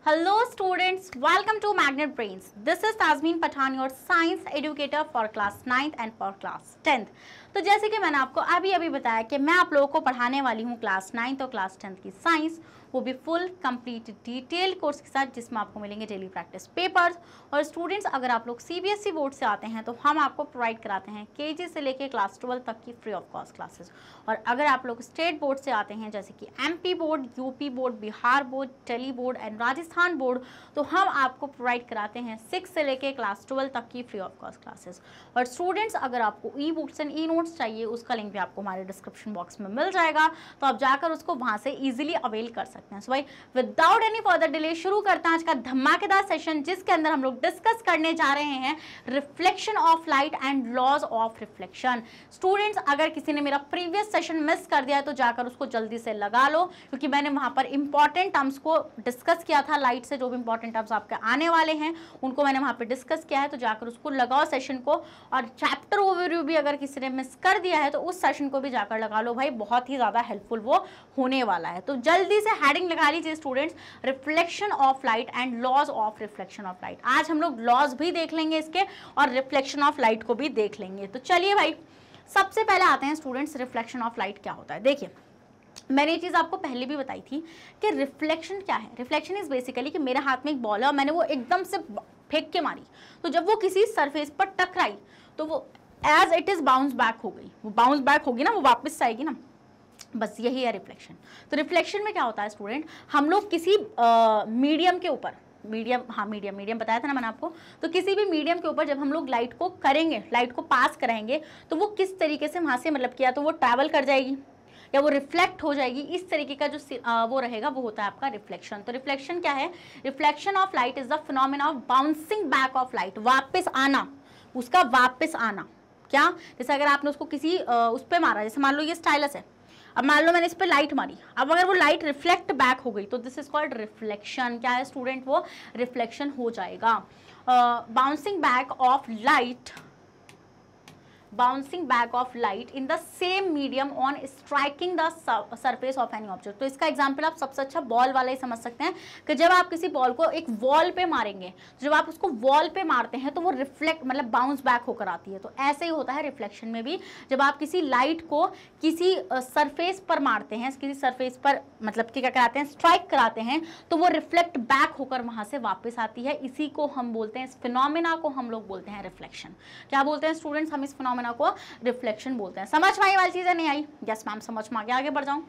Hello students, welcome to Magnet Brains. This is Tazmin Pathan, your science educator for class 9th and for class 10th. तो जैसे कि मैंने आपको अभी बताया कि मैं आप लोगों को पढ़ाने वाली हूँ क्लास 9th और क्लास 10th की साइंस, वो भी फुल कंप्लीट डिटेल कोर्स के साथ, जिसमें आपको मिलेंगे डेली प्रैक्टिस पेपर्स। और स्टूडेंट्स, अगर आप लोग सीबीएसई बोर्ड से आते हैं तो हम आपको प्रोवाइड कराते हैं केजी से लेके क्लास 12 तक की फ्री ऑफ कॉस्ट क्लासेस। और अगर आप लोग स्टेट बोर्ड से आते हैं जैसे कि MP board, UP board, Bihar board, Delhi board and Rajasthan board, तो हम आपको प्रोवाइड कराते हैं 6 से लेके क्लास 12 तक की फ्री ऑफ कॉस्ट क्लासेस। और स्टूडेंट्स, अगर आपको e books and e notes चाहिए, उसका लिंक भी आपको हमारे डिस्क्रिप्शन बॉक्स में मिल जाएगा, तो आप जाकर उसको वहां से इजीली अवेल कर सकते हैं। सो भाई, विदाउट एनी फर्दर डिले शुरू करते हैं आज का धमाकेदार सेशन, जिसके अंदर हम लोग डिस्कस करने जा रहे हैं reflection of light and laws of reflection. Students, अगर किसी ने मेरा प्रीवियस सेशन मिस कर दिया है तो जाकर उसको जल्दी से लगा लो, क्योंकि मैंने वहां पर इंपॉर्टेंट टर्म्स को डिस्कस किया था। लाइट से जो भी इंपॉर्टेंट टर्म्स आपके आने वाले हैं उनको मैंने वहां पर डिस्कस किया है, तो जाकर उसको लगाओ सेशन को। और चैप्टर ओवरव्यू भी अगर किसी ने मिस कर दिया है तो उस सेशन को भी जाकर लगा लो भाई, बहुत ही ज्यादा हेल्पफुल वो होने वाला है। तो जल्दी से हेडिंग लगा लीजिए students, reflection of light and laws of reflection of light. आज हम लोग लॉज भी देख लेंगे इसके और रिफ्लेक्शन ऑफ लाइट को भी देख लेंगे। तो चलिए भाई, सबसे पहले आते हैं स्टूडेंट्स, रिफ्लेक्शन ऑफ लाइट क्या होता है। देखिए, मैंने ये चीज़ आपको पहले भी बताई थी कि रिफ्लेक्शन क्या है। रिफ्लेक्शन इज बेसिकली कि मेरे हाथ में एक बॉल है और मैंने वो एकदम से फेंक के मारी, तो जब वो किसी सरफेस पर टकराई तो वो as it is bounce back हो गई। वो बाउंस बैक होगी ना, वो वापस आएगी ना, बस यही है रिफ्लेक्शन। तो रिफ्लेक्शन में क्या होता है स्टूडेंट, हम लोग किसी मीडियम के ऊपर, मीडियम बताया था ना मैंने आपको, तो किसी भी मीडियम के ऊपर जब हम लोग लाइट को करेंगे, लाइट को पास कराएंगे, तो वो किस तरीके से वहां से मतलब किया, तो वो ट्रैवल कर जाएगी या वो रिफ्लेक्ट हो जाएगी। इस तरीके का जो वो रहेगा वो होता है आपका रिफ्लेक्शन। तो रिफ्लेक्शन क्या है? Reflection of light is the phenomena of bouncing back of light, वापस आना, उसका वापस आना। क्या? जैसे अगर आपने उसको किसी उस पर मारा, जैसे मान लो ये स्टाइलस है, अब मान लो मैंने इस पर लाइट मारी, अब अगर वो लाइट रिफ्लेक्ट बैक हो गई तो दिस इज कॉल्ड रिफ्लेक्शन। क्या है स्टूडेंट? वो रिफ्लेक्शन हो जाएगा। Bouncing back of light, bouncing back of light in the same medium on striking the surface of any object. तो इसका एग्जांपल आप सबसे अच्छा बॉल वाला ही समझ सकते हैं कि जब आप किसी बॉल को एक वॉल पे मारेंगे, तो जब आप उसको वॉल पे मारते हैं तो वो रिफ्लेक्ट मतलब बाउंस बैक होकर आती है। तो ऐसे ही होता है रिफ्लेक्शन में भी, जब आप किसी लाइट को किसी सरफेस पर मारते हैं, किसी सरफेस पर मतलब क्या कराते हैं, स्ट्राइक कराते हैं, तो वो रिफ्लेक्ट बैक होकर वहां से वापस आती है। इसी को हम बोलते हैं, इस फिनोमेना को हम लोग बोलते हैं रिफ्लेक्शन। क्या बोलते हैं स्टूडेंट्स? हम इस फिनोमेना को रिफ्लेक्शन बोलते हैं। समझ में आई वाली चीजें? नहीं आई? यस मैम, समझ में आ गया। आगे बढ़ जाऊं।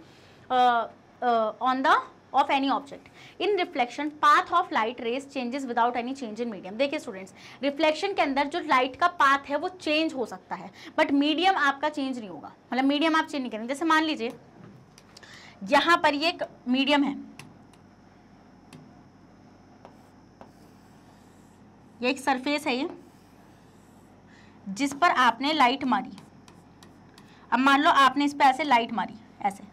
On the of any object in reflection path of light rays changes without any change in medium. देखिए स्टूडेंट्स, रिफ्लेक्शन के अंदर जो लाइट का पाथ है वो चेंज हो सकता है, बट मीडियम आपका चेंज नहीं होगा। मतलब मीडियम आप चेंज नहीं करेंगे। जैसे मान लीजिए यहां पर ये एक मीडियम है, ये एक सरफेस है ये, जिस पर आपने लाइट मारी। अब मान लो आपने इस पे ऐसे लाइट मारी, ऐसे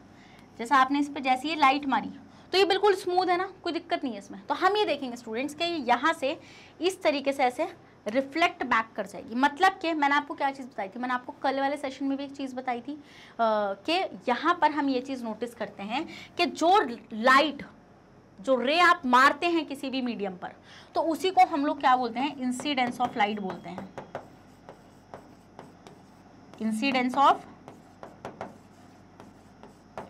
जैसे आपने इस पे जैसे ये लाइट मारी, तो ये बिल्कुल स्मूथ है ना, कोई दिक्कत नहीं है इसमें। तो हम ये देखेंगे स्टूडेंट्स कि यहाँ से इस तरीके से ऐसे रिफ्लेक्ट बैक कर जाएगी। मतलब कि मैंने आपको क्या चीज़ बताई थी, मैंने आपको कल वाले सेशन में भी एक चीज़ बताई थी कि यहाँ पर हम ये चीज़ नोटिस करते हैं कि जो लाइट, जो रे आप मारते हैं किसी भी मीडियम पर, तो उसी को हम लोग क्या बोलते हैं? इंसिडेंस ऑफ लाइट बोलते हैं। इंसिडेंस ऑफ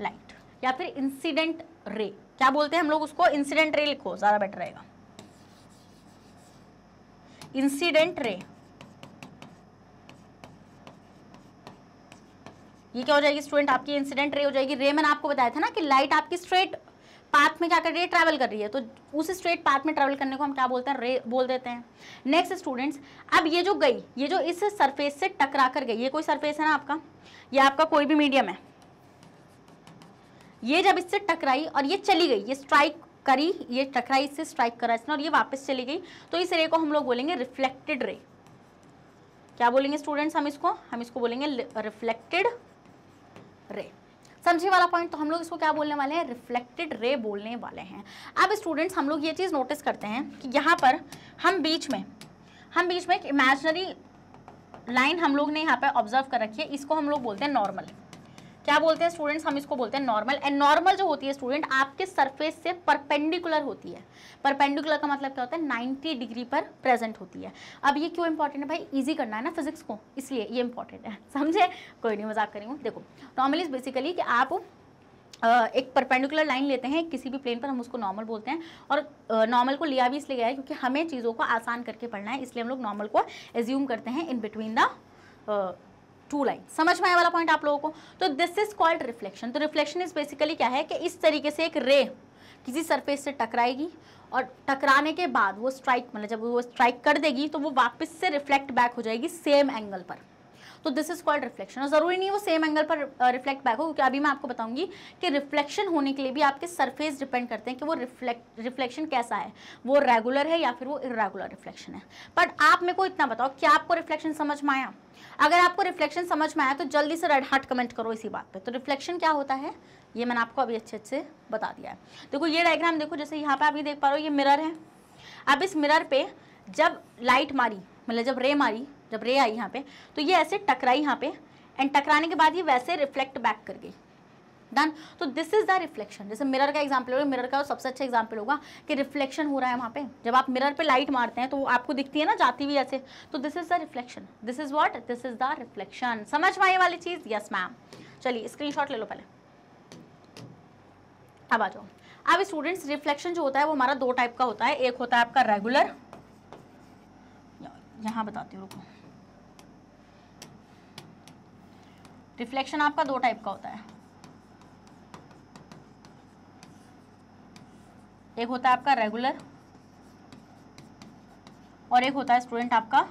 लाइट या फिर इंसिडेंट रे, क्या बोलते हैं हम लोग उसको? इंसिडेंट रे लिखो, ज्यादा बेटर रहेगा। इंसिडेंट रे, ये क्या हो जाएगी स्टूडेंट? आपकी इंसिडेंट रे हो जाएगी। रे मैंने आपको बताया था ना कि लाइट आपकी स्ट्रेट पाथ में क्या कर रही है? ट्रैवल कर रही है। तो उस स्ट्रेट पाथ में ट्रैवल करने को हम क्या बोलते हैं? रे बोल देते हैं। नेक्स्ट स्टूडेंट्स, अब ये जो गई, ये जो इस सरफेस से टकरा कर गई, ये कोई सरफेस है ना आपका, ये आपका कोई भी मीडियम है, ये जब इससे टकराई और ये चली गई, ये स्ट्राइक करी, ये टकराई, इससे स्ट्राइक करा इसने और ये वापस चली गई, तो इस रे को हम लोग बोलेंगे रिफ्लेक्टेड रे। क्या बोलेंगे स्टूडेंट्स? हम इसको बोलेंगे रिफ्लेक्टेड रे। समझे वाला पॉइंट? तो हम लोग इसको क्या बोलने वाले हैं? रिफ्लेक्टेड रे बोलने वाले हैं। अब स्टूडेंट्स, हम लोग ये चीज़ नोटिस करते हैं कि यहाँ पर हम बीच में एक इमेजिनरी लाइन हम लोग ने यहाँ पर ऑब्जर्व कर रखी है, इसको हम लोग बोलते हैं नॉर्मल। क्या बोलते हैं स्टूडेंट्स, हम इसको बोलते हैं नॉर्मल। एंड नॉर्मल जो होती है स्टूडेंट आपके सरफेस से परपेंडिकुलर होती है। परपेंडिकुलर का मतलब क्या होता है, 90 डिग्री पर प्रेजेंट होती है। अब ये क्यों इंपॉर्टेंट है भाई, इजी करना है ना फिजिक्स को, इसलिए ये इंपॉर्टेंट है, समझे? कोई नहीं, मजाक करी हूँ। देखो नॉर्मल इज बेसिकली कि आप एक परपेंडिकुलर लाइन लेते हैं किसी भी प्लेन पर, हम उसको नॉर्मल बोलते हैं। और नॉर्मल को लिया भी इसलिए गया है क्योंकि हमें चीज़ों को आसान करके पढ़ना है, इसलिए हम लोग नॉर्मल को एज्यूम करते हैं in between the two line. समझ में आया वाला पॉइंट आप लोगों को? तो दिस इज कॉल्ड रिफ्लेक्शन। तो रिफ्लेक्शन इज बेसिकली क्या है कि इस तरीके से एक रे किसी सरफेस से टकराएगी और टकराने के बाद वो स्ट्राइक, मतलब जब वो स्ट्राइक कर देगी तो वो वापस से रिफ्लेक्ट बैक हो जाएगी सेम एंगल पर। तो दिस इज कॉल्ड रिफ्लेक्शन। और जरूरी नहीं वो सेम एंगल पर रिफ्लेक्ट बैक हो, क्योंकि अभी मैं आपको बताऊंगी कि रिफ्लेक्शन होने के लिए भी आपके सरफेस डिपेंड करते हैं कि वो रिफ्लेक्शन कैसा है, वो रेगुलर है या फिर वो इरेगुलर रिफ्लेक्शन है। बट आप मेरे को इतना बताओ, क्या आपको रिफ्लेक्शन समझ में आया? अगर आपको रिफ्लेक्शन समझ में आया तो जल्दी से रेड हार्ट कमेंट करो इसी बात पे। तो रिफ्लेक्शन क्या होता है ये मैंने आपको अभी अच्छे से बता दिया है। देखो ये डायग्राम देखो, जैसे यहाँ पे आप ये देख पा रहे हो, ये मिरर है। अब इस मिरर पे जब लाइट मारी, मतलब जब रे मारी, जब रे आई यहाँ पे, तो ये ऐसे टकराई यहाँ पे, एंड टकराने के बाद ये वैसे रिफ्लेक्ट बैक कर गई। डन। तो दिस इज द रिफ्लेक्शन। जैसे मिरर का एग्जांपल होगा, मिरर का सबसे अच्छा एग्जांपल होगा कि रिफ्लेक्शन हो रहा है वहाँ पे। जब आप मिरर पे लाइट मारते हैं तो आपको दिखती है ना जाती हुई ऐसे, तो this is the reflection. This is what, this is the reflection. समझ में आने वाली चीज? Yes ma'am. चलिए स्क्रीनशॉट ले लो पहले, अब आ जाओ। अब स्टूडेंट्स रिफ्लेक्शन जो होता है वो हमारा दो टाइप का होता है। एक होता है आपका रेगुलर, यहाँ बताती हूँ रुको। रिफ्लेक्शन आपका दो टाइप का होता है, एक होता है आपका रेगुलर और एक होता है स्टूडेंट आपका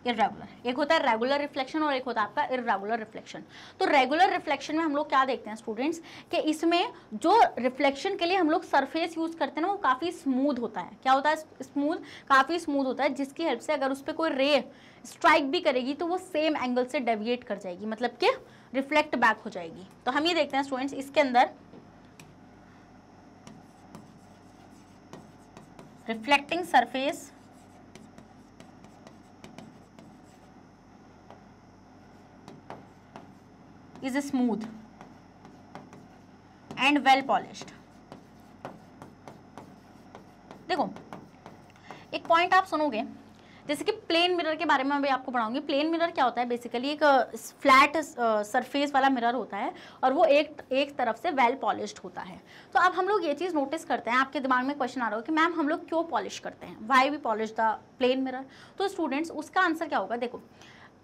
इर्रेगुलर। एक होता है रेगुलर रिफ्लेक्शन और एक होता है आपका इर्रेगुलर रिफ्लेक्शन। तो रेगुलर रिफ्लेक्शन में हम लोग क्या देखते हैं स्टूडेंट्स कि इसमें जो रिफ्लेक्शन के लिए हम लोग सरफेस यूज करते हैं ना वो काफ़ी स्मूथ होता है। क्या होता है? स्मूथ, काफ़ी स्मूथ होता है, जिसकी हेल्प से अगर उस पर कोई रे स्ट्राइक भी करेगी तो वो सेम एंगल से डेविएट कर जाएगी, मतलब कि रिफ्लेक्ट बैक हो जाएगी। तो हम ये देखते हैं स्टूडेंट्स इसके अंदर reflecting surface is smooth and well polished। देखो एक पॉइंट आप सुनोगे, जैसे कि प्लेन मिरर के बारे में मैं भी आपको पढ़ाऊंगी। प्लेन मिरर क्या होता है? बेसिकली एक फ्लैट सरफेस वाला मिरर होता है और वो एक तरफ से वेल पॉलिश्ड होता है। तो अब हम लोग ये चीज़ नोटिस करते हैं, आपके दिमाग में क्वेश्चन आ रहा हो कि मैम हम लोग क्यों पॉलिश करते हैं, why we polish the plane mirror. तो स्टूडेंट्स उसका आंसर क्या होगा? देखो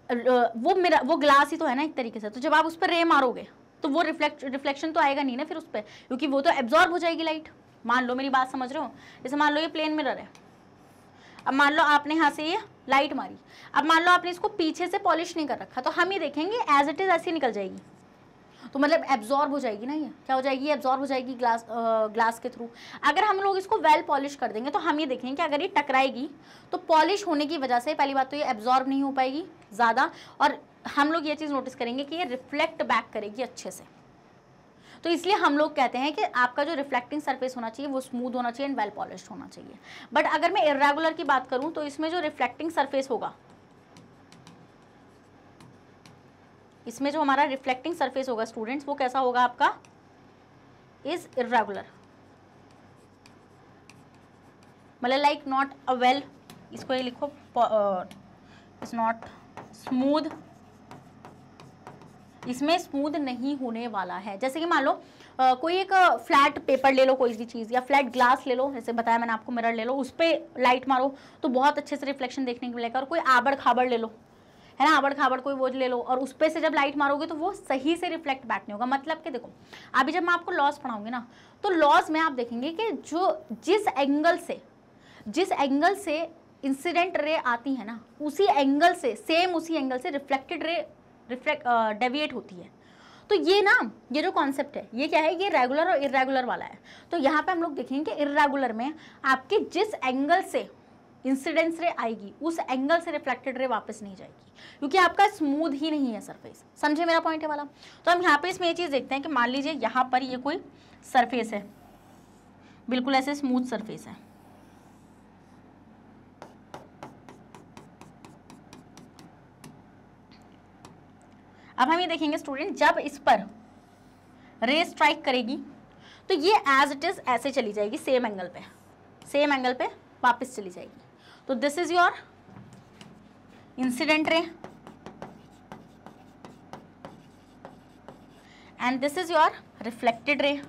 वो ग्लास ही तो है ना एक तरीके से, तो जब आप उस पर रे मारोगे तो वो रिफ्लेक्शन तो आएगा नहीं ना फिर उस पर, क्योंकि वो तो एब्जॉर्ब हो जाएगी लाइट। मान लो, मेरी बात समझ रहे हो? जैसे मान लो ये प्लेन मिरर है, अब मान लो आपने यहाँ से ये लाइट मारी, अब मान लो आपने इसको पीछे से पॉलिश नहीं कर रखा, तो हम ये देखेंगे एज इट इज ऐसी निकल जाएगी, तो मतलब एब्जॉर्ब हो जाएगी ना, ये क्या हो जाएगी? एब्जॉर्ब हो जाएगी ग्लास के थ्रू। अगर हम लोग इसको वेल पॉलिश कर देंगे तो हम ये देखेंगे कि अगर ये टकराएगी तो पॉलिश होने की वजह से पहली बात तो ये एब्जॉर्ब नहीं हो पाएगी ज़्यादा, और हम लोग ये चीज़ नोटिस करेंगे कि ये रिफ्लेक्ट बैक करेगी अच्छे से। तो इसलिए हम लोग कहते हैं कि आपका जो रिफ्लेक्टिंग सरफेस होना चाहिए वो स्मूथ होना चाहिए एंड वेल पॉलिश्ड होना चाहिए। बट अगर मैं इर्रेगुलर की बात करूँ तो इसमें जो रिफ्लेक्टिंग सरफेस होगा, इसमें जो हमारा रिफ्लेक्टिंग सरफेस होगा स्टूडेंट्स वो कैसा होगा आपका? इज इर्रेगुलर, मतलब लाइक नॉट अ वेल, इसको ये लिखो, इज नॉट स्मूथ, इसमें स्मूथ नहीं होने वाला है। जैसे कि मान लो कोई एक फ्लैट पेपर ले लो, कोई भी चीज़, या फ्लैट ग्लास ले लो, जैसे बताया मैंने आपको, मिरर ले लो, उस पर लाइट मारो तो बहुत अच्छे से रिफ्लेक्शन देखने को मिलेगा। और कोई आबड़ खाबड़ ले लो, है ना, आबड़ खाबड़ कोई वो ले लो, और उस पर से जब लाइट मारोगे तो वो सही से रिफ्लेक्ट बैक नहीं होगा। मतलब कि देखो अभी जब मैं आपको लॉस पढ़ाऊंगी ना, तो लॉस में आप देखेंगे कि जो जिस एंगल से इंसिडेंट रे आती है ना, उसी एंगल से, सेम उसी एंगल से रिफ्लेक्टेड रे डेविएट होती है। तो ये ना, ये जो कॉन्सेप्ट है ये क्या है? ये रेगुलर और इर्रेगुलर वाला है। तो यहाँ पे हम लोग देखेंगे कि इर्रेगुलर में आपके जिस एंगल से इंसिडेंस रे आएगी उस एंगल से रिफ्लेक्टेड रे वापस नहीं जाएगी, क्योंकि आपका स्मूथ ही नहीं है सरफेस। समझे मेरा पॉइंट है वाला? तो हम यहाँ पे इसमें ये चीज़ देखते हैं कि मान लीजिए यहाँ पर ये कोई सरफेस है, बिल्कुल ऐसे स्मूथ सरफेस है, अब हम ये देखेंगे स्टूडेंट, जब इस पर रे स्ट्राइक करेगी तो ये एज इट इज ऐसे चली जाएगी, सेम एंगल पे वापस चली जाएगी। तो this is your incident ray and this is your reflected ray.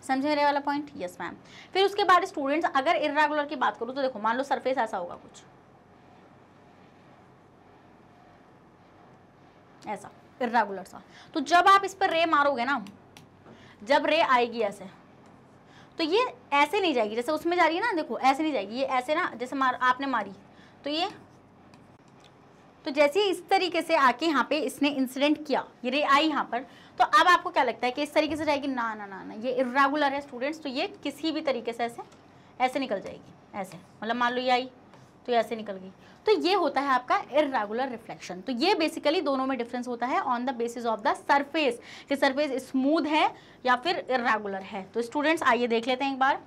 समझे मेरे वाला पॉइंट? Yes ma'am. फिर उसके बाद स्टूडेंट्स, अगर इर्रेगुलर की बात करूं तो देखो, मान लो सरफेस ऐसा होगा, कुछ ऐसा इर्रेगुलर सा, तो जब आप इस पर रे मारोगे ना, जब रे आएगी ऐसे, तो ये ऐसे नहीं जाएगी जैसे उसमें जा रही है ना, देखो ऐसे नहीं जाएगी, ये ऐसे ना, जैसे आपने मारी तो ये, तो जैसे इस तरीके से आके यहाँ पे इसने इंसिडेंट किया, ये रे आई यहाँ पर, तो अब आपको क्या लगता है कि इस तरीके से जाएगी? ना ना ना ना, ये इर्रेगुलर है स्टूडेंट्स, तो ये किसी भी तरीके से ऐसे निकल जाएगी, ऐसे, मतलब मान लो ये आई तो ये ऐसे निकल गई। तो ये होता है आपका इर्रेगुलर रिफ्लेक्शन। तो ये बेसिकली दोनों में डिफरेंस होता है on the basis of the surface, कि सरफेस स्मूथ है या फिर इर्रेगुलर है। तो स्टूडेंट्स आइए देख लेते हैं एक बार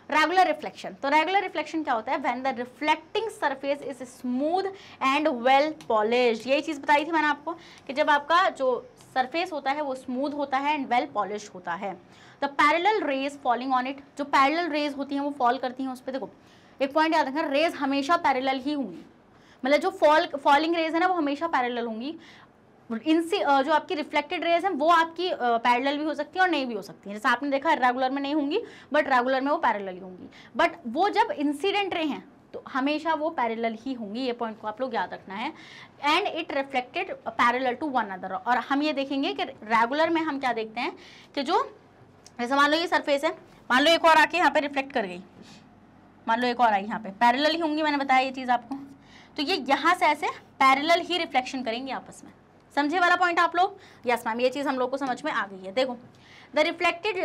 रेगुलर रिफ्लेक्शन। तो रेगुलर रिफ्लेक्शन क्या होता है? When the reflecting surface is smooth and well polished. यही चीज बताई थी मैंने आपको कि जब आपका जो सरफेस होता है वो स्मूथ होता है एंड वेल पॉलिश होता है। The parallel rays falling on it, जो पैरेलल रेज होती हैं वो फॉल करती हैं उस पर। देखो एक पॉइंट याद रखना, रेज हमेशा पैरेलल ही होंगी, मतलब जो फॉलिंग रेज है ना वो हमेशा पैरेलल होंगी। इनसे जो आपकी रिफ्लेक्टेड रेज है वो आपकी पैरेलल भी हो सकती है और नहीं भी हो सकती है। जैसे आपने देखा रेगुलर में नहीं होंगी, बट रेगुलर में वो पैरेलल ही होंगी। बट वो जब इंसिडेंट रे हैं तो हमेशा वो पैरेलल ही होंगी, ये पॉइंट को आप लोग याद रखना है। And it reflected parallel to one other. और हम ये देखेंगे कि रेगुलर में हम क्या देखते हैं कि जो, जैसे मान लो ये सरफेस है, मान लो एक और आके यहाँ पे रिफ्लेक्ट कर गई, मान लो एक और आई, यहाँ पे पैरेलल ही होंगी, मैंने बताया ये चीज़ आपको। तो ये यहाँ से ऐसे पैरेलल ही रिफ्लेक्शन करेंगे आपस में। समझे वाला पॉइंट आप लोग? यस मैम, ये चीज़ हम लोग को समझ में आ गई है। देखो the reflected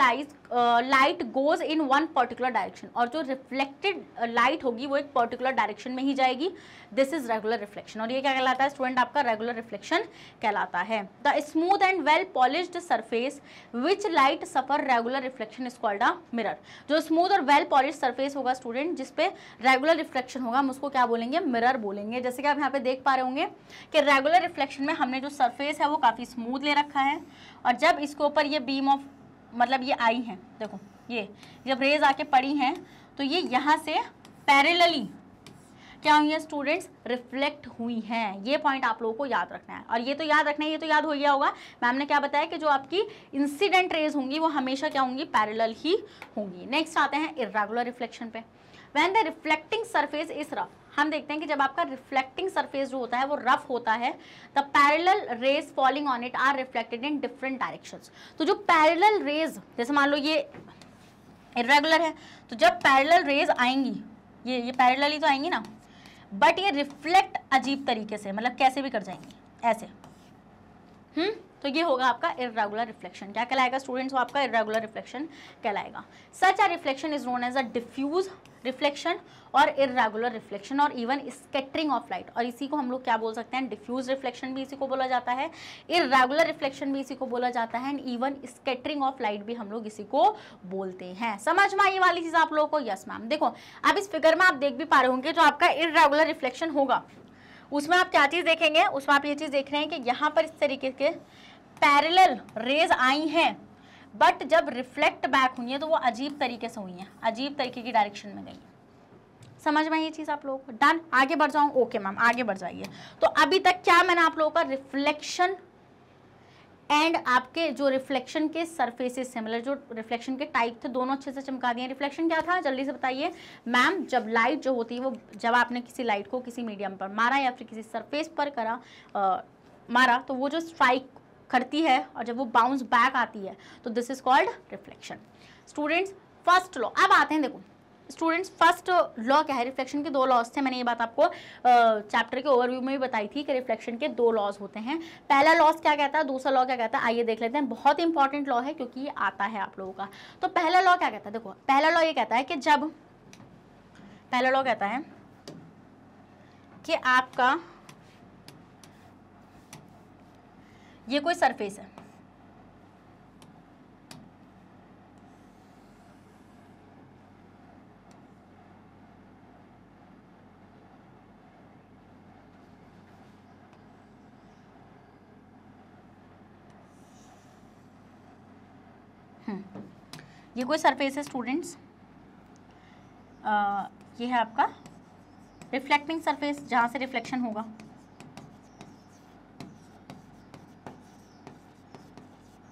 light goes in one particular direction, और जो रिफ्लेक्टेड लाइट होगी वो एक पर्टिकुलर डायरेक्शन में ही जाएगी। This is regular reflection. और ये क्या कहलाता है स्टूडेंट? आपका रेगुलर रिफ्लेक्शन कहलाता है। The smooth and well polished surface which light suffer regular reflection is called a mirror. जो स्मूथ और वेल पॉलिश्ड सरफेस होगा स्टूडेंट, जिसपे रेगुलर रिफ्लेक्शन होगा, हम उसको क्या बोलेंगे? मिरर बोलेंगे। जैसे कि आप यहाँ पे देख पा रहे होंगे कि रेगुलर रिफ्लेक्शन में हमने जो सरफेस है वो काफ़ी स्मूथ ले रखा है, और जब इसके ऊपर ये बीम ऑफ, मतलब ये आई हैं, देखो ये जब रेज आके पड़ी हैं तो ये यहाँ से पैरेलली क्या हुई है स्टूडेंट्स? रिफ्लेक्ट हुई हैं। ये पॉइंट आप लोगों को याद रखना है। और ये तो याद रखना है, ये तो याद हो गया होगा, मैम ने क्या बताया कि जो आपकी इंसिडेंट रेज होंगी वो हमेशा क्या होंगी? पैरेलल ही होंगी। नेक्स्ट आते हैं इर्रेगुलर रिफ्लेक्शन पे। When the reflecting surface is rough, हम देखते हैं कि जब आपका रिफ्लेक्टिंग सरफेस जो होता है वो रफ होता है, the parallel rays falling on it are reflected in different directions. तो जो पैरेलल रेज, जैसे मान लो ये इर्रेगुलर है, तो जब पैरेलल रेज आएंगी, ये पैरेलल ही तो आएंगी ना, बट ये रिफ्लेक्ट अजीब तरीके से, मतलब कैसे भी कर जाएंगी ऐसे। तो ये होगा आपका इर्रेगुलर रिफ्लेक्शन। क्या कहलाएगा स्टूडेंट्स? वो आपका इर्रेगुलर रिफ्लेक्शन कहलाएगा। Such a reflection is known as a diffuse reflection और इर्रेगुलर रिफ्लेक्शन और इवन स्कैटरिंग ऑफ लाइट। और इसी को हम लोग क्या बोल सकते हैं? डिफ्यूज रिफ्लेक्शन भी इसी को बोला जाता है, इर्रेगुलर रिफ्लेक्शन भी इसी को बोला जाता है, and even scattering of light भी हम लोग इसी को बोलते हैं। समझ में आई वाली चीज़ आप लोगों को? Yes ma'am. देखो अब इस फिगर में आप देख भी पा रहे होंगे, जो आपका इर्रेगुलर रिफ्लेक्शन होगा उसमें आप क्या चीज़ देखेंगे? उसमें आप ये चीज़ देख रहे हैं कि यहाँ पर इस तरीके के पैरेलल रेज आई हैं, बट जब रिफ्लेक्ट बैक हुई है तो वो अजीब तरीके से हुई हैं, अजीब तरीके की डायरेक्शन में गई। समझ में ये चीज़ आप लोगों को? डन। आगे बढ़ जाऊँ? ओके मैम, आगे बढ़ जाइए। तो अभी तक क्या मैंने आप लोगों का रिफ्लेक्शन एंड आपके जो रिफ्लेक्शन के सरफेसेस से, मतलब जो रिफ्लेक्शन के टाइप थे, दोनों अच्छे से चमका दिए। रिफ्लेक्शन क्या था जल्दी से बताइए मैम? जब लाइट जो होती है वो, जब आपने किसी लाइट को किसी मीडियम पर मारा या फिर किसी सरफेस पर मारा, तो वो जो स्ट्राइक करती है और जब वो बाउंस बैक आती है तो this is called reflection. Students first law, अब आते हैं, देखो स्टूडेंट्स फर्स्ट लॉ क्या है? रिफ्लेक्शन के दो लॉज थे, मैंने ये बात आपको चैप्टर के ओवरव्यू में भी बताई थी कि रिफ्लेक्शन के दो लॉज होते हैं। पहला लॉज क्या कहता है, दूसरा लॉ क्या कहता है? आइए देख लेते हैं। बहुत इंपॉर्टेंट लॉ है क्योंकि ये आता है आप लोगों का। तो पहला लॉ क्या कहता है? देखो पहला लॉ ये कहता है कि जब, पहला लॉ कहता है कि आपका ये कोई सरफेस है, ये कोई सरफेस है स्टूडेंट्स, ये है आपका रिफ्लेक्टिंग सरफेस जहाँ से रिफ्लेक्शन होगा।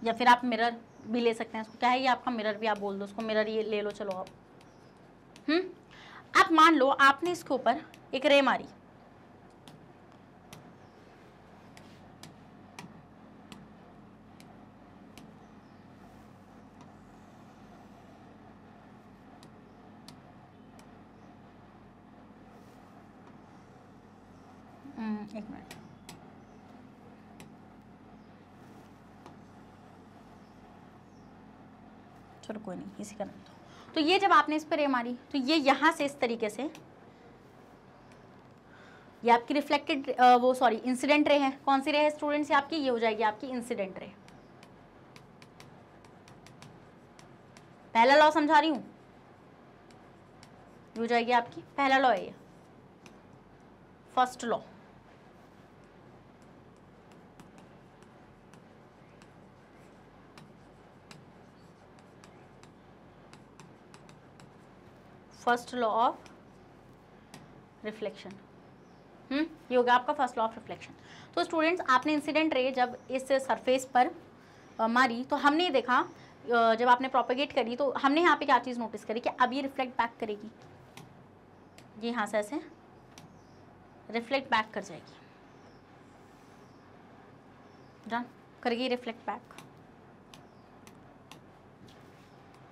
या फिर आप मिरर भी ले सकते हैं, उसको क्या है ये आपका मिरर भी आप बोल दो उसको, मिरर ये ले लो चलो आप। अब मान लो आपने इसके ऊपर एक रे मारी, एक मिनट, चलो कोई नहीं इसी का रख दो। तो ये जब आपने इस पर रे मारी तो ये यहाँ से इस तरीके से, ये आपकी रिफ्लेक्टेड वो सॉरी इंसिडेंट रे है। कौन सी रे है स्टूडेंट्स? ये आपकी ये हो जाएगी आपकी इंसिडेंट रे। पहला लॉ समझा रही हूँ, ये हो जाएगी आपकी पहला लॉ है ये, first law. First law of reflection, ये होगा आपका फर्स्ट लॉ ऑफ रिफ्लेक्शन। तो स्टूडेंट्स आपने इंसिडेंट रे जब इस सरफेस पर मारी तो हमने देखा, जब आपने प्रोपेगेट करी तो हमने यहाँ पे क्या चीज़ नोटिस करी कि अब ये रिफ्लेक्ट बैक करेगी, ये यहाँ से ऐसे रिफ्लेक्ट बैक कर जाएगी, डन करेगी रिफ्लेक्ट बैक,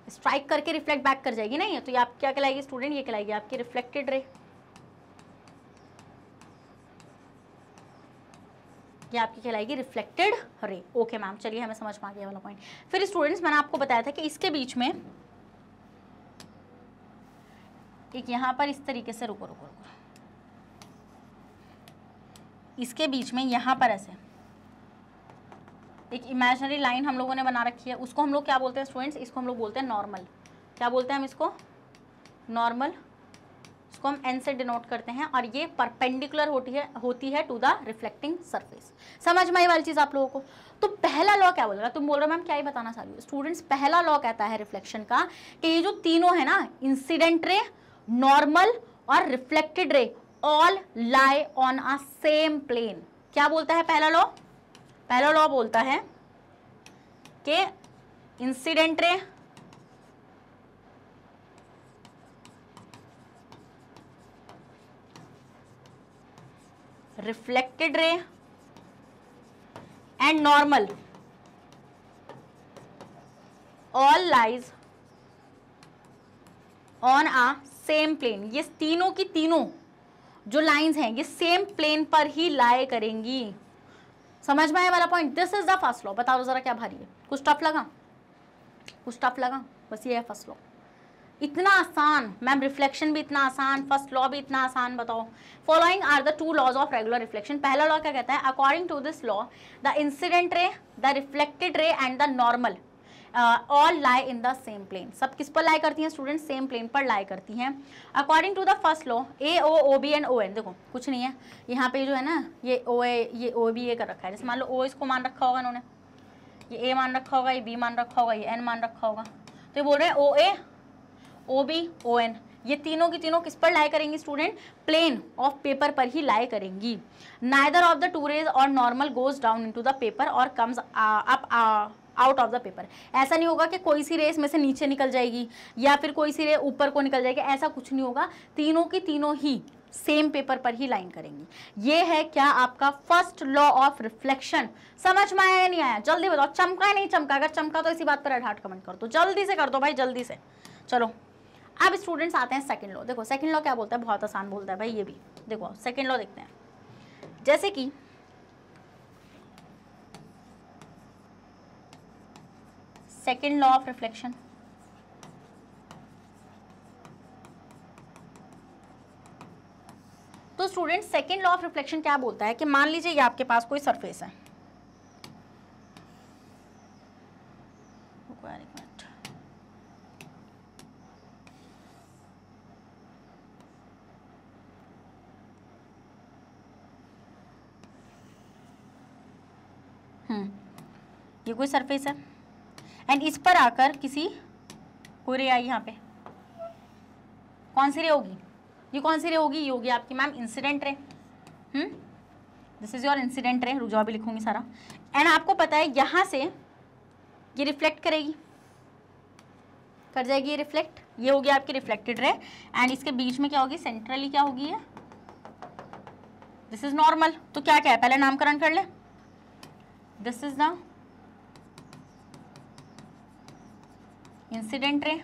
स्ट्राइक करके रिफ्लेक्ट बैक कर जाएगी नहीं है। तो ये आप क्या कहलाएगी स्टूडेंट? ये कहलाएगी आपकी रिफ्लेक्टेड रे, ये आपकी कहलाएगी रिफ्लेक्टेड रे। ओके मैम, चलिए हमें समझ में आ गया वाला पॉइंट। फिर स्टूडेंट्स मैंने आपको बताया था कि इसके बीच में एक यहाँ पर इस तरीके से, रुको रुको रुको, इसके बीच में यहाँ पर ऐसे एक इमेजिनरी लाइन हम लोगों ने बना रखी है, उसको हम लोग क्या बोलते हैं स्टूडेंट्स? इसको हम लोग बोलते हैं नॉर्मल। क्या बोलते हैं हम इसको? नॉर्मल। इसको हम एन से डिनोट करते हैं और ये परपेंडिकुलर होती है टू द रिफ्लेक्टिंग सरफेस। समझ में आई वाली चीज़ आप लोगों को? तो पहला लॉ क्या बोलेगा? तुम बोल रहे हो मैम क्या ही बताना चाह रही हो स्टूडेंट्स? पहला लॉ कहता है रिफ्लेक्शन का कि ये जो तीनों है ना, इंसिडेंट रे, नॉर्मल और reflected ray, all lie on a same plane. क्या बोलता है पहला लॉ? पहला लॉ बोलता है कि incident ray, reflected ray and normal all lies on a same plane. ये तीनों की तीनों जो लाइंस हैं ये सेम प्लेन पर ही लाई करेंगी। समझ में आया वाला point? This is the first law. बताओ जरा क्या भारी है? कुछ टफ लगा? कुछ टफ लगा? बस ये है फर्स्ट लॉ। इतना आसान मैम, रिफ्लेक्शन भी इतना आसान, फर्स्ट लॉ भी इतना आसान। बताओ, following are the two laws of regular reflection. पहला लॉ क्या कहता है? According to this law the incident ray, the reflected ray and the normal all lie in the same plane. सब किस पर लाई करती हैं स्टूडेंट? सेम प्लेन पर लाई करती हैं। According to the first law A O O B and O N, देखो कुछ नहीं है यहाँ पे जो है ना, ये ओ ए, ये ओ बी ए कर रखा है। जैसे मान लो ओ इसको मान रखा होगा इन्होंने, ये ए मान रखा होगा, ये बी मान रखा होगा, ये एन मान रखा होगा। तो ये बोल रहे हैं ओ ए ओ बी ओ एन, ये तीनों की तीनों किस पर लाई करेंगी स्टूडेंट? प्लेन ऑफ पेपर पर ही लाई करेंगी। Neither of the two rays और normal goes down into the paper और comes up out of the paper. ऐसा नहीं होगा कि कोई सी रेस में से नीचे निकल जाएगी या फिर कोई सी रे ऊपर को निकल जाएगी, ऐसा कुछ नहीं होगा। तीनों की तीनों ही सेम पेपर पर ही लाइन करेंगी। ये है क्या आपका फर्स्ट लॉ ऑफ रिफ्लेक्शन। समझ में आया या नहीं आया? जल्दी बताओ, चमका या नहीं चमका? अगर चमका तो इसी बात पर हार्ट कमेंट कर दो, जल्दी से कर दो भाई, जल्दी से। चलो अब स्टूडेंट्स आते हैं सेकंड लॉ। देखो सेकंड लॉ क्या बोलता है? बहुत आसान बोलता है भाई ये भी। देखो सेकंड लॉ देखते हैं, जैसे कि सेकंड लॉ ऑफ रिफ्लेक्शन। तो student second law of reflection क्या बोलता है कि मान लीजिए ये आपके पास कोई सरफेस है, ये कोई सरफेस है एंड इस पर आकर किसी कोई रे आई यहाँ पे, कौन सी रे होगी, ये कौन सी रे होगी, ये होगी आपकी ma'am incident ray. This is your incident ray, रुक जाओ अभी लिखूंगी सारा। एंड आपको पता है यहाँ से ये रिफ्लेक्ट करेगी, कर जाएगी ये रिफ्लेक्ट, ये होगी आपकी रिफ्लेक्टेड रे। एंड इसके बीच में क्या होगी, सेंट्रली क्या होगी ये, दिस इज नॉर्मल। तो क्या क्या है, पहले नामकरण कर ले, दिस इज द इंसिडेंट रे,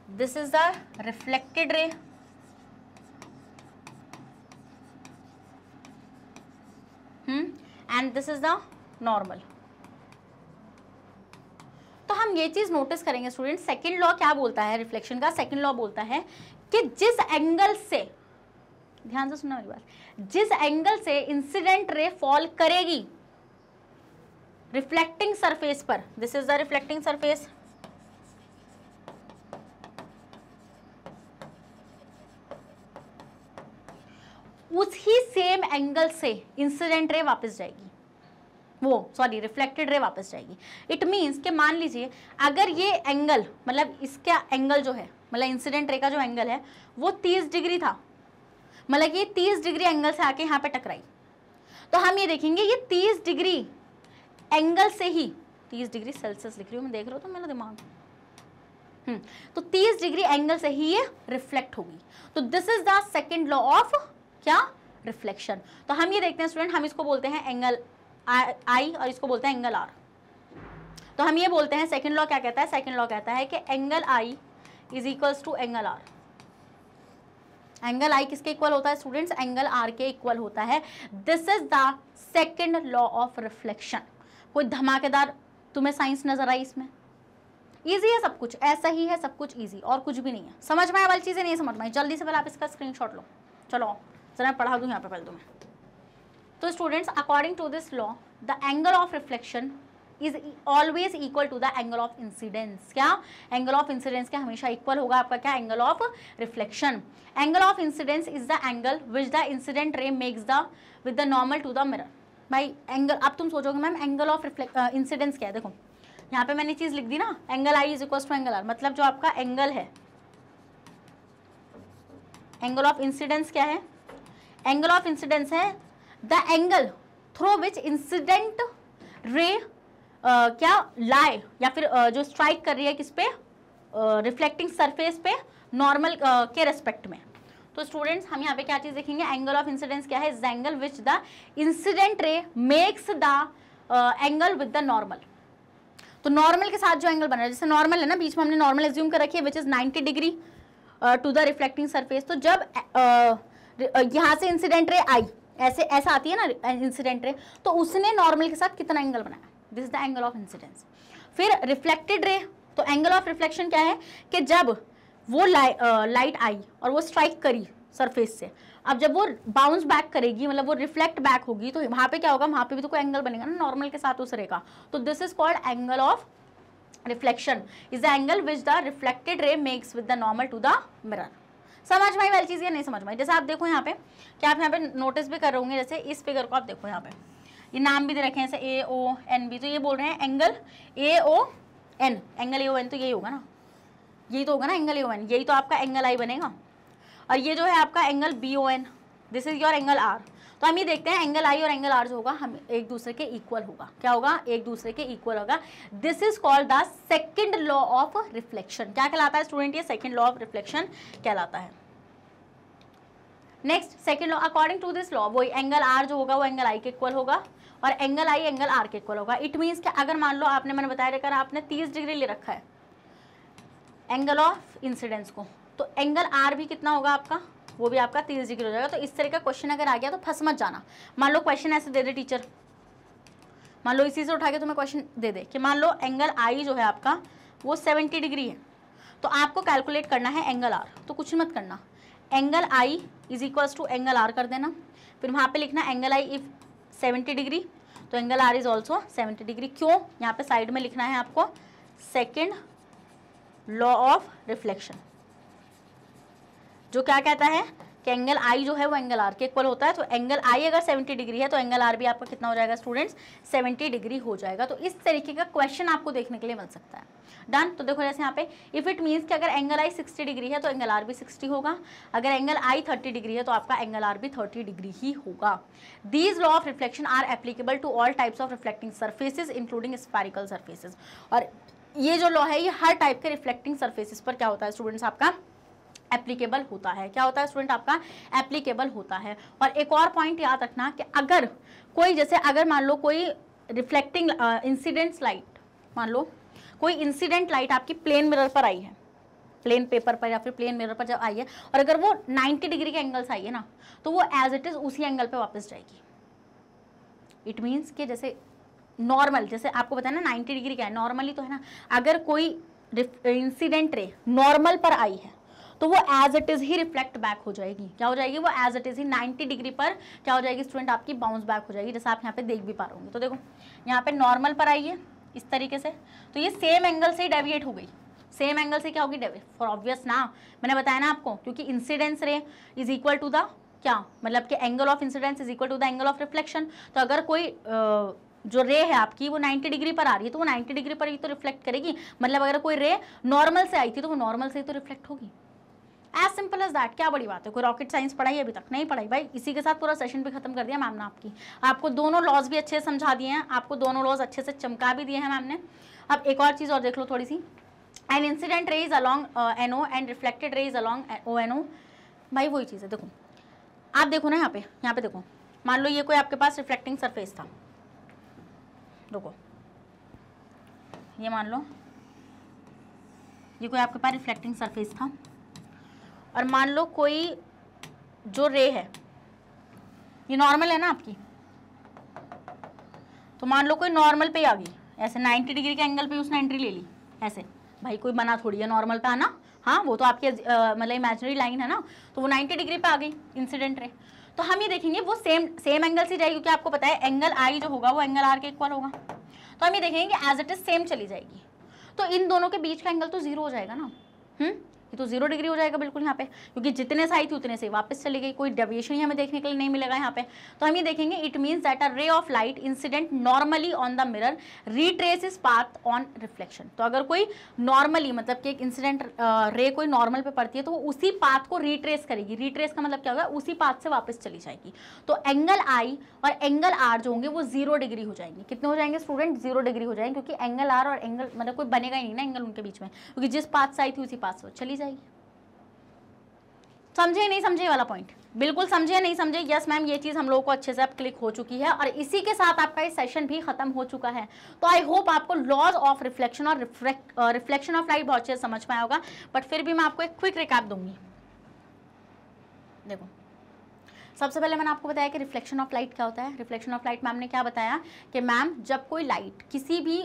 this is the reflected ray, and this is the normal. तो हम ये चीज नोटिस करेंगे स्टूडेंट, सेकंड लॉ क्या बोलता है रिफ्लेक्शन का, सेकंड लॉ बोलता है कि जिस एंगल से, ध्यान से सुनना मेरी बात, जिस एंगल से इंसिडेंट रे फॉल करेगी रिफ्लेक्टिंग सरफेस पर, this is the reflecting surface, उसी सेम एंगल से इंसिडेंट रे वापस जाएगी, वो सॉरी रिफ्लेक्टेड रे वापस जाएगी। इट मीन्स कि मान लीजिए अगर ये एंगल, मतलब इसका एंगल जो है, मतलब इंसिडेंट रे का जो एंगल है वो 30 डिग्री था, मतलब ये 30 डिग्री एंगल से आके यहाँ पे टकराई, तो हम ये देखेंगे ये 30 डिग्री एंगल से ही, 30 डिग्री सेल्सियस लिख रही हूँ मैं, देख रहे हो तो मेरा दिमाग, तो 30 डिग्री एंगल से ही ये रिफ्लेक्ट होगी। तो this is the second law of क्या, रिफ्लेक्शन। तो हम ये देखते हैं स्टूडेंट, हम इसको बोलते हैं एंगल आई और इसको बोलते हैं एंगल आर। तो हम ये बोलते हैं सेकंड लॉ क्या कहता है, सेकंड लॉ कहता है कि angle I is equals to angle R. Angle I किसके इक्वल होता है स्टूडेंट्स, एंगल आर के इक्वल होता है। This is the second law of reflection. कोई धमाकेदार तुम्हें साइंस नजर आई इसमें, इजी है सब कुछ, ऐसा ही है सब कुछ इजी, और कुछ भी नहीं है। समझ में आने वाली चीजें नहीं समझ में आई, जल्दी से पहले आप इसका स्क्रीनशॉट लो, चलो जरा पढ़ा दूं यहाँ पे पहले तुम्हें। तो students according to this law the angle of reflection is always equal to the angle of incidence. क्या, एंगल ऑफ इंसिडेंस के हमेशा इक्वल होगा आपका क्या, angle of reflection. Angle of incidence is the angle which the incident ray makes the with the normal to the mirror. भाई angle, अब तुम सोचोगे मैम एंगल ऑफ इंसिडेंस क्या है, देखो यहाँ पे मैंने चीज लिख दी ना, angle I is equal to angle R, मतलब जो आपका एंगल है, एंगल ऑफ इंसिडेंस क्या है, एंगल ऑफ इंसिडेंस है the angle through which incident ray क्या लाई, या फिर जो स्ट्राइक कर रही है किस पे, रिफ्लेक्टिंग सरफेस पे नॉर्मल के रेस्पेक्ट में। तो स्टूडेंट्स हम यहाँ पे क्या चीज देखेंगे, एंगल ऑफ इंसिडेंस क्या है, angle which the incident ray makes the angle with the normal. तो नॉर्मल के साथ जो एंगल बन रहा है, जैसे नॉर्मल है ना, बीच में हमने नॉर्मल एज्यूम कर रखी है which is 90 degree to the reflecting surface. तो जब यहाँ से इंसिडेंट रे आई, ऐसे ऐसा आती है ना इंसिडेंट रे, तो उसने नॉर्मल के साथ कितना एंगल बनाया, this is the angle of incidence. फिर रिफ्लेक्टेड रे, तो एंगल ऑफ रिफ्लेक्शन क्या है कि जब वो लाइट आई और वो स्ट्राइक करी सरफेस से, अब जब वो बाउंस बैक करेगी, मतलब वो रिफ्लेक्ट बैक होगी, तो वहां पे क्या होगा, वहां पे भी तो कोई एंगल बनेगा ना नॉर्मल के साथ उस रे का। तो this is called angle of reflection, is the angle which the reflected ray makes with the normal to the mirror. समझ में आई वाली चीज या नहीं समझ में आई? जैसे आप देखो यहाँ पे, क्या आप यहाँ पे नोटिस भी कर रहे होंगे, जैसे इस फिगर को आप देखो, यहाँ पे ये नाम भी दे रखे हैं जैसे ए ओ एन बी, तो ये बोल रहे हैं angle A O N, angle A O N, तो यही होगा ना, यही तो होगा ना एंगल ए ओ एन, यही तो आपका एंगल आई बनेगा। और ये जो है आपका angle B O N, this is your angle R. तो हम ये देखते हैं एंगल आई और एंगल आर जो होगा हम एक दूसरे के इक्वल होगा, क्या होगा, एक दूसरे के इक्वल होगा। This is called the second law of reflection. क्या कहलाता है स्टूडेंट, ये सेकंड लॉ ऑफ रिफ्लेक्शन कहलाता है। Next second law, according to this law वही एंगल आर जो होगा वो एंगल आई के इक्वल होगा और एंगल आई एंगल आर के इक्वल होगा। इट मीन्स कि अगर मान लो आपने, मैंने बताया अगर आपने 30 डिग्री ले रखा है एंगल ऑफ इंसिडेंस को, तो एंगल आर भी कितना होगा आपका, वो भी आपका 30 डिग्री हो जाएगा। तो इस तरह का क्वेश्चन अगर आ गया तो फंस मत जाना। मान लो क्वेश्चन ऐसे दे दे टीचर, मान लो इसी से उठा के तुम्हें क्वेश्चन दे दे कि मान लो एंगल आई जो है आपका वो 70 डिग्री है, तो आपको कैलकुलेट करना है एंगल आर। तो कुछ मत करना, angle I is equals to angle R कर देना, फिर वहाँ पे लिखना एंगल आई इफ 70 डिग्री, तो angle R is also 70 degree. क्यों, यहाँ पे साइड में लिखना है आपको सेकेंड लॉ ऑफ रिफ्लेक्शन, जो क्या कहता है, कि एंगल आई जो है वो एंगल आर के इक्वल होता है। तो एंगल आई अगर 70 डिग्री है तो एंगल आर भी आपका कितना हो जाएगा स्टूडेंट्स, 70 डिग्री हो जाएगा। तो इस तरीके का क्वेश्चन आपको देखने के लिए मिल सकता है। डन। तो देखो जैसे यहाँ पे इफ इट मीन्स कि अगर एंगल आई 60 डिग्री है तो एंगल आर भी 60 होगा, अगर एंगल आई 30 डिग्री है तो आपका एंगल आर भी 30 डिग्री ही होगा। These laws of reflection are applicable to all types of reflecting surfaces including spherical surfaces. और ये जो लॉ है ये हर टाइप के रिफ्लेक्टिंग सर्फेसेस पर क्या होता है स्टूडेंट्स, आपका एप्लीकेबल होता है। क्या होता है स्टूडेंट, आपका एप्लीकेबल होता है। और एक और पॉइंट याद रखना कि अगर कोई जैसे अगर मान लो कोई रिफ्लेक्टिंग इंसिडेंट लाइट, मान लो कोई इंसिडेंट लाइट आपकी प्लेन मिरर पर आई है, प्लेन पेपर पर या फिर प्लेन मिरर पर जब आई है और अगर वो 90 डिग्री के एंगल से आई है ना तो वो एज इट इज उसी एंगल पे वापस जाएगी। इट मीन्स कि जैसे नॉर्मल, जैसे आपको पता है ना 90 डिग्री क्या है, नॉर्मली तो है ना, अगर कोई इंसिडेंट रे नॉर्मल पर आई है तो वो एज इट इज ही रिफ्लेक्ट बैक हो जाएगी। क्या हो जाएगी, वो एज इट इज ही 90 डिग्री पर क्या हो जाएगी स्टूडेंट, आपकी बाउंस बैक हो जाएगी, जैसे आप यहाँ पे देख भी पा रहे होंगे। तो देखो यहाँ पे नॉर्मल पर आई है इस तरीके से, तो ये सेम एंगल से ही डेविएट हो गई। सेम एंगल से क्या होगी, डेविएट, फॉर ऑब्वियस ना, मैंने बताया ना आपको, क्योंकि इंसिडेंस रे इज इक्वल टू द क्या, मतलब कि angle of incidence is equal to the angle of reflection. तो अगर कोई जो रे है आपकी वो 90 डिग्री पर आ रही है तो वो 90 डिग्री पर ही तो रिफ्लेक्ट करेगी। मतलब अगर कोई रे नॉर्मल से आई थी तो वो नॉर्मल से ही तो रिफ्लेक्ट होगी। As simple as that. क्या बड़ी बात है, कोई रॉकेट साइंस पढ़ाई अभी तक नहीं पढ़ाई भाई। इसी के साथ पूरा सेशन भी खत्म कर दिया मैम ने आपको दोनों लॉज भी अच्छे से समझा दिए हैं, आपको दोनों लॉज अच्छे से चमका भी दिए हैं मैम ने। अब एक और चीज़ और देख लो थोड़ी सी, an incident ray is along NO and reflected ray is along ONO। भाई वही चीज़ है, देखो आप देखो ना यहाँ पे देखो, मान लो ये कोई आपके पास रिफ्लेक्टिंग सरफेस था, देखो ये मान लो ये कोई आपके पास रिफ्लेक्टिंग सरफेस था और मान लो कोई जो रे है ये नॉर्मल है ना आपकी, तो मान लो कोई नॉर्मल पे आ गई ऐसे 90 डिग्री के एंगल पे उसने एंट्री ले ली ऐसे, भाई कोई बना थोड़ी है नॉर्मल पे आना, हाँ वो तो आपकी मतलब इमेजिनरी लाइन है ना, तो वो 90 डिग्री पे आ गई इंसिडेंट रे। तो हम ये देखेंगे वो सेम एंगल से जाएगी, क्योंकि आपको पता है एंगल आई जो होगा वो एंगल आर के इक्वल होगा। तो हम ये देखेंगे एज इट इज सेम चली जाएगी, तो इन दोनों के बीच का एंगल तो जीरो हो जाएगा ना। ये तो 0 डिग्री हो जाएगा बिल्कुल यहाँ पे, क्योंकि जितने से आई थी उतने से वापस चली गई, कोई डेविएशन ही हमें देखने के लिए नहीं मिलेगा यहाँ पे। तो हम ये देखेंगे it means that a ray of light incident normally on the mirror retrace is path on reflection. तो अगर कोई नॉर्मली मतलब कि एक इंसिडेंट रे कोई नॉर्मल पे पड़ती है तो वो उसी पाथ को रिट्रेस करेगी। रिट्रेस का मतलब क्या होगा, उसी पाथ से वापस चली जाएगी। तो एंगल आई और एंगल आर जो होंगे वो 0 डिग्री हो जाएंगे। कितने हो जाएंगे स्टूडेंट, 0 डिग्री हो जाएंगे, क्योंकि एंगल आर और एंगल मतलब कोई बनेगा ही नहीं ना एंगल उनके बीच में, क्योंकि जिस पाथ से आई थी उसी पाथ से चली जाएगी। समझे नहीं समझे वाला पॉइंट, बिल्कुल समझे नहीं समझे, यस मैम ये चीज़ हम लोगों को अच्छे से अब क्लिक हो चुकी है और इसी के साथ आपका ये सेशन भी खत्म हो चुका है। तो आई होप आपको लॉज ऑफ रिफ्लेक्शन और रिफ्लेक्शन ऑफ लाइट बहुत अच्छे से समझ में आया होगा, बट फिर भी मैं आपको एक क्विक रिकैप दूंगी। देखो सबसे पहले मैंने आपको बताया कि रिफ्लेक्शन ऑफ लाइट क्या होता है। रिफ्लेक्शन ऑफ लाइट मैम ने क्या बताया कि मैम जब कोई लाइट किसी भी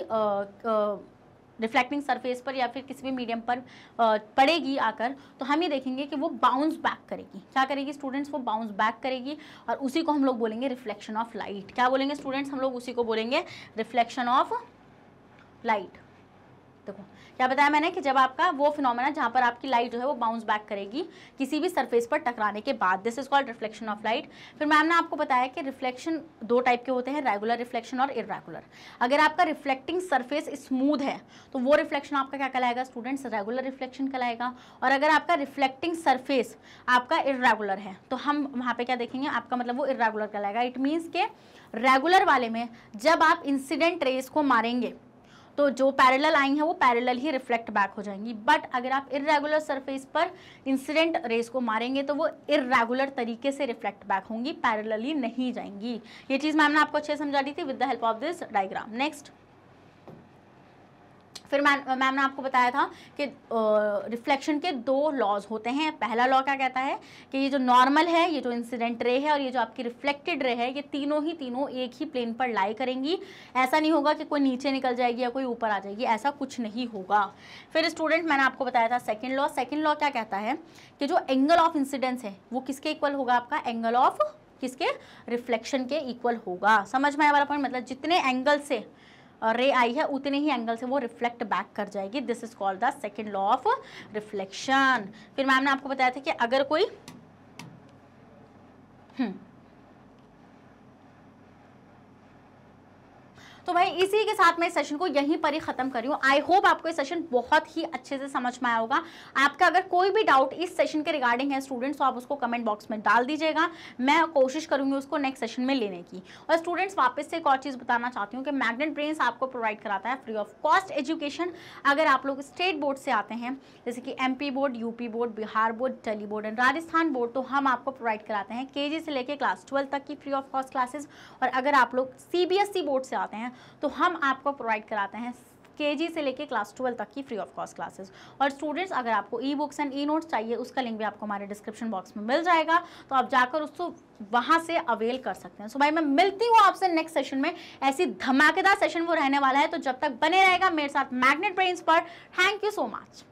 रिफ्लेक्टिंग सरफेस पर या फिर किसी भी मीडियम पर पड़ेगी आकर, तो हम ये देखेंगे कि वो बाउंस बैक करेगी। क्या करेगी स्टूडेंट्स, वो बाउंस बैक करेगी और उसी को हम लोग बोलेंगे रिफ्लेक्शन ऑफ लाइट। क्या बोलेंगे स्टूडेंट्स, हम लोग उसी को बोलेंगे रिफ्लेक्शन ऑफ लाइट। देखो क्या बताया मैंने कि जब आपका वो फिनोमेना जहाँ पर आपकी लाइट जो है वो बाउंस बैक करेगी किसी भी सरफेस पर टकराने के बाद, this is called reflection of light. फिर मैम ने आपको बताया कि रिफ्लेक्शन 2 टाइप के होते हैं, रेगुलर रिफ्लेक्शन और इर्रेगुलर। अगर आपका रिफ्लेक्टिंग सरफेस स्मूथ है तो वो रिफ्लेक्शन आपका क्या कहलाएगा स्टूडेंट्स, रेगुलर रिफ्लेक्शन कहलाएगा। और अगर आपका रिफ्लेक्टिंग सरफेस आपका इर्रेगुलर है तो हम वहाँ पे क्या देखेंगे, आपका मतलब वो इर्रेगुलर कहलाएगा। इट मीन्स के रेगुलर वाले में जब आप इंसिडेंट रेस को मारेंगे तो जो पैरेलल आई हैं वो पैरेलल ही रिफ्लेक्ट बैक हो जाएंगी, बट अगर आप इर्रेगुलर सरफेस पर इंसिडेंट रेस को मारेंगे तो वो इर्रेगुलर तरीके से रिफ्लेक्ट बैक होंगी, पैरेलली नहीं जाएंगी। ये चीज़ मैम ने आपको अच्छे समझा दी थी with the help of this diagram. Next फिर मैम ने आपको बताया था कि रिफ्लेक्शन के 2 लॉज होते हैं। पहला लॉ क्या कहता है कि ये जो नॉर्मल है, ये जो इंसिडेंट रे है और ये जो आपकी रिफ्लेक्टेड रे है, ये तीनों एक ही प्लेन पर लाई करेंगी। ऐसा नहीं होगा कि कोई नीचे निकल जाएगी या कोई ऊपर आ जाएगी, ऐसा कुछ नहीं होगा। फिर स्टूडेंट मैंने आपको बताया था सेकेंड लॉ। सेकेंड लॉ क्या कहता है कि जो एंगल ऑफ इंसिडेंस है वो किसके इक्वल होगा, आपका एंगल ऑफ किसके, रिफ्लेक्शन के इक्वल होगा। समझ में आया वाला पॉइंट, मतलब जितने एंगल से रे आई है उतने ही एंगल से वो रिफ्लेक्ट बैक कर जाएगी। This is called the second law of reflection. फिर मैम ने आपको बताया था कि अगर कोई तो भाई इसी के साथ मैं इस सेशन को यहीं पर ही खत्म कर रही हूँ। आई होप आपको ये सेशन बहुत ही अच्छे से समझ में आया होगा। आपका अगर कोई भी डाउट इस सेशन के रिगार्डिंग है स्टूडेंट्स, तो आप उसको कमेंट बॉक्स में डाल दीजिएगा, मैं कोशिश करूंगी उसको नेक्स्ट सेशन में लेने की। और स्टूडेंट्स वापस से एक और चीज़ बताना चाहती हूँ कि मैग्नेट ब्रेन्स आपको प्रोवाइड कराता है फ्री ऑफ कॉस्ट एजुकेशन। अगर आप लोग स्टेट बोर्ड से आते हैं जैसे कि MP board, UP board, Bihar board, Delhi board and Rajasthan board, तो हम आपको प्रोवाइड कराते हैं KG से लेकर क्लास 12 तक की फ्री ऑफ कॉस्ट क्लासेस। और अगर आप लोग CBSE बोर्ड से आते हैं तो हम आपको प्रोवाइड कराते हैं KG से लेके क्लास 12 तक की फ्री ऑफ कॉस्ट क्लासेस। और स्टूडेंट्स अगर आपको e books and e notes चाहिए, उसका लिंक भी आपको हमारे डिस्क्रिप्शन बॉक्स में मिल जाएगा, तो आप जाकर उसको वहां से अवेल कर सकते हैं। सो भाई मैं मिलती हूँ आपसे नेक्स्ट सेशन में, ऐसी धमाकेदार सेशन वो रहने वाला है, तो जब तक बने रहेगा मेरे साथ मैग्नेट ब्रेन्स पर। Thank you so much.